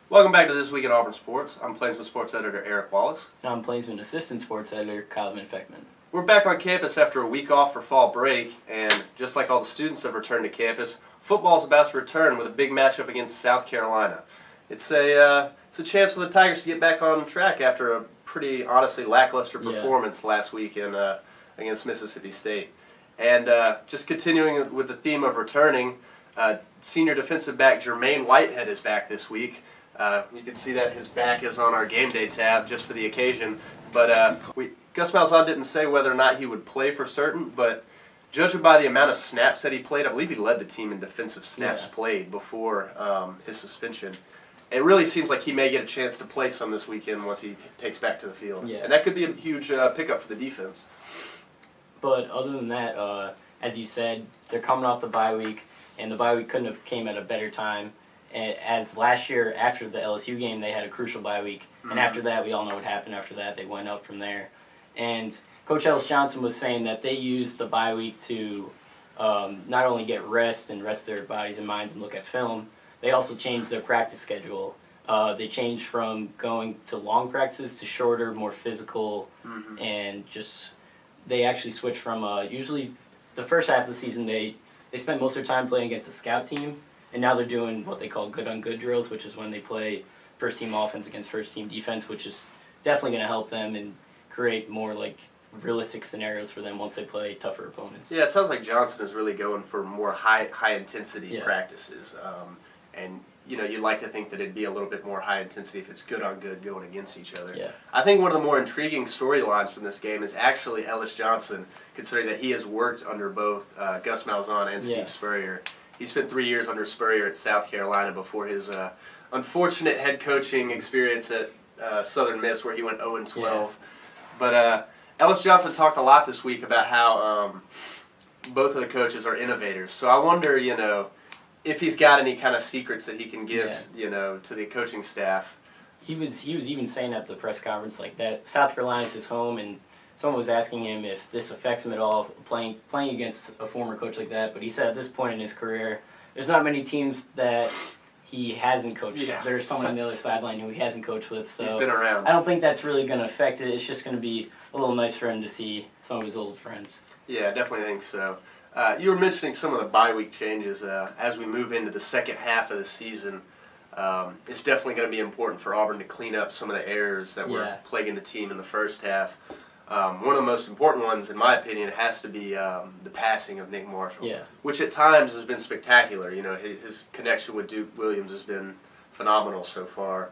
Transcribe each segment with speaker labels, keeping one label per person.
Speaker 1: Welcome back to This Week in Auburn Sports. I'm Plainsman Sports Editor Eric Wallace.
Speaker 2: And I'm Plainsman Assistant Sports Editor Fechtmann.
Speaker 1: We're back on campus after a week off for fall break, and just like all the students have returned to campus, football's about to return with a big matchup against South Carolina. It's a chance for the Tigers to get back on track after a pretty, honestly, lackluster performance last week against Mississippi State. And just continuing with the theme of returning, senior defensive back Jermaine Whitehead is back this week. You can see that his back is on our game day tab just for the occasion. But Gus Malzahn didn't say whether or not he would play for certain, but judging by the amount of snaps that he played, I believe he led the team in defensive snaps played before his suspension. It really seems like he may get a chance to play some this weekend once he takes back to the field.
Speaker 2: Yeah.
Speaker 1: And that could be a huge pickup for the defense.
Speaker 2: But other than that, as you said, they're coming off the bye week, and the bye week couldn't have came at a better time. As last year, after the LSU game, they had a crucial bye week. And after that, we all know what happened after that. They went up from there. And Coach Ellis Johnson was saying that they used the bye week to not only get rest and rest their bodies and minds and look at film, they also changed their practice schedule. They changed from going to long practices to shorter, more physical, and just they actually switched from usually the first half of the season they spent most of their time playing against the scout team. And now they're doing what they call good-on-good drills, which is when they play first-team offense against first-team defense, which is definitely going to help them and create more like realistic scenarios for them once they play tougher opponents.
Speaker 1: Yeah, it sounds like Johnson is really going for more high-intensity practices. And, you know, you'd like to think that it'd be a little bit more high-intensity if it's good-on-good going against each other.
Speaker 2: Yeah.
Speaker 1: I think one of the more intriguing storylines from this game is actually Ellis Johnson, considering that he has worked under both Gus Malzahn and Steve Spurrier. He spent 3 years under Spurrier at South Carolina before his unfortunate head coaching experience at Southern Miss, where he went 0-12. Yeah. But Ellis Johnson talked a lot this week about how both of the coaches are innovators. So I wonder, you know, if he's got any kind of secrets that he can give, you know, to the coaching staff.
Speaker 2: He was even saying at the press conference like that South Carolina's his home, and someone was asking him if this affects him at all, playing against a former coach like that. But he said at this point in his career, there's not many teams that he hasn't coached. Yeah. There's someone on the other sideline who he hasn't coached with. So
Speaker 1: he's been around.
Speaker 2: I don't think that's really going to affect it. It's just going to be a little nice for him to see some of his old friends.
Speaker 1: Yeah, I definitely think so. You were mentioning some of the bye week changes. As we move into the second half of the season, it's definitely going to be important for Auburn to clean up some of the errors that were plaguing the team in the first half. One of the most important ones, in my opinion, has to be the passing of Nick Marshall, which at times has been spectacular. You know, his connection with Duke Williams has been phenomenal so far,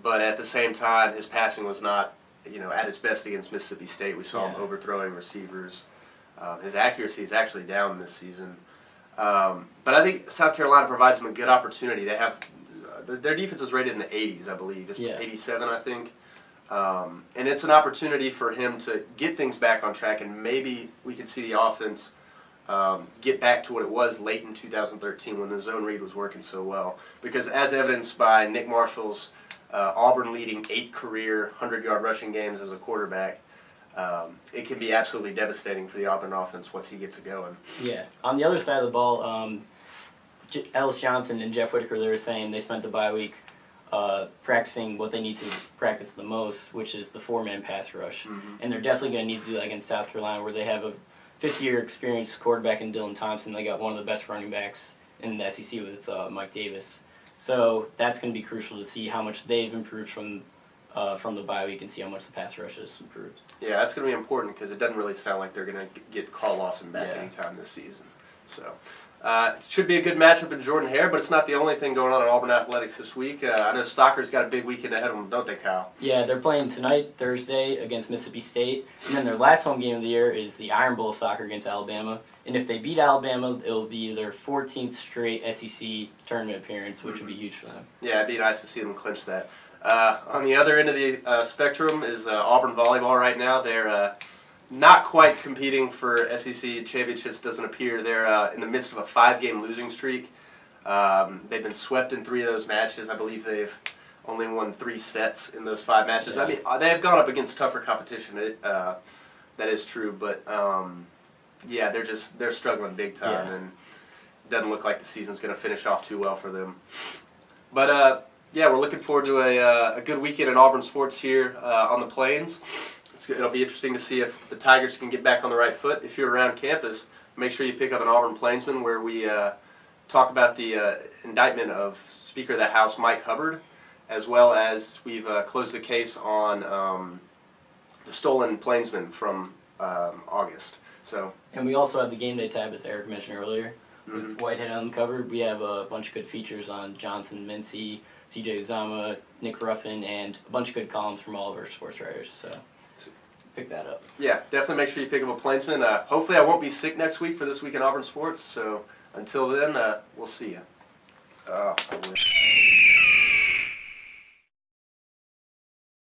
Speaker 1: but at the same time, his passing was not, you know, at its best against Mississippi State. We saw him overthrowing receivers. His accuracy is actually down this season, but I think South Carolina provides him a good opportunity. They have their defense is rated in the 80s, I believe. It's 87, I think. And it's an opportunity for him to get things back on track, and maybe we could see the offense get back to what it was late in 2013 when the zone read was working so well. Because as evidenced by Nick Marshall's Auburn leading 8 career 100-yard rushing games as a quarterback, it can be absolutely devastating for the Auburn offense once he gets it going.
Speaker 2: Yeah. On the other side of the ball, Ellis Johnson and Jeff Whitaker, they were saying they spent the bye week practicing what they need to practice the most, which is the 4-man pass rush. And they're definitely going to need to do that against South Carolina, where they have a 50-year experienced quarterback in Dylan Thompson. They got one of the best running backs in the SEC with Mike Davis. So that's going to be crucial to see how much they've improved from the bye week and see how much the pass rush has improved.
Speaker 1: Yeah, that's going to be important because it doesn't really sound like they're going to get Carl Lawson back anytime this season. So it should be a good matchup in Jordan Hare, but it's not the only thing going on in Auburn athletics this week. I know soccer's got a big weekend ahead of them, don't they, Kyle?
Speaker 2: Yeah, they're playing tonight, Thursday, against Mississippi State. And then their last home game of the year is the Iron Bowl soccer against Alabama. And if they beat Alabama, it'll be their 14th straight SEC tournament appearance, which would be huge for them.
Speaker 1: Yeah, it'd be nice to see them clinch that. On the other end of the spectrum is Auburn volleyball right now. They're not quite competing for SEC championships, doesn't appear. They're in the midst of a 5-game losing streak. They've been swept in 3 of those matches. I believe they've only won 3 sets in those 5 matches. I mean, they have gone up against tougher competition. That is true, but yeah, they're struggling big time, and it doesn't look like the season's going to finish off too well for them. But Yeah, we're looking forward to a good weekend in Auburn sports here on the Plains. It'll be interesting to see if the Tigers can get back on the right foot. If you're around campus, make sure you pick up an Auburn Plainsman where we talk about the indictment of Speaker of the House Mike Hubbard, as well as we've closed the case on the stolen Plainsman from August.
Speaker 2: And we also have the game day tab, as Eric mentioned earlier. With Whitehead Uncovered, we have a bunch of good features on Jonathan Mincy, CJ Uzama, Nick Ruffin, and a bunch of good columns from all of our sports writers. So pick that up.
Speaker 1: Yeah, definitely make sure you pick up a Plainsman. Hopefully I won't be sick next week for this week in Auburn sports. So until then, we'll see you. I wish.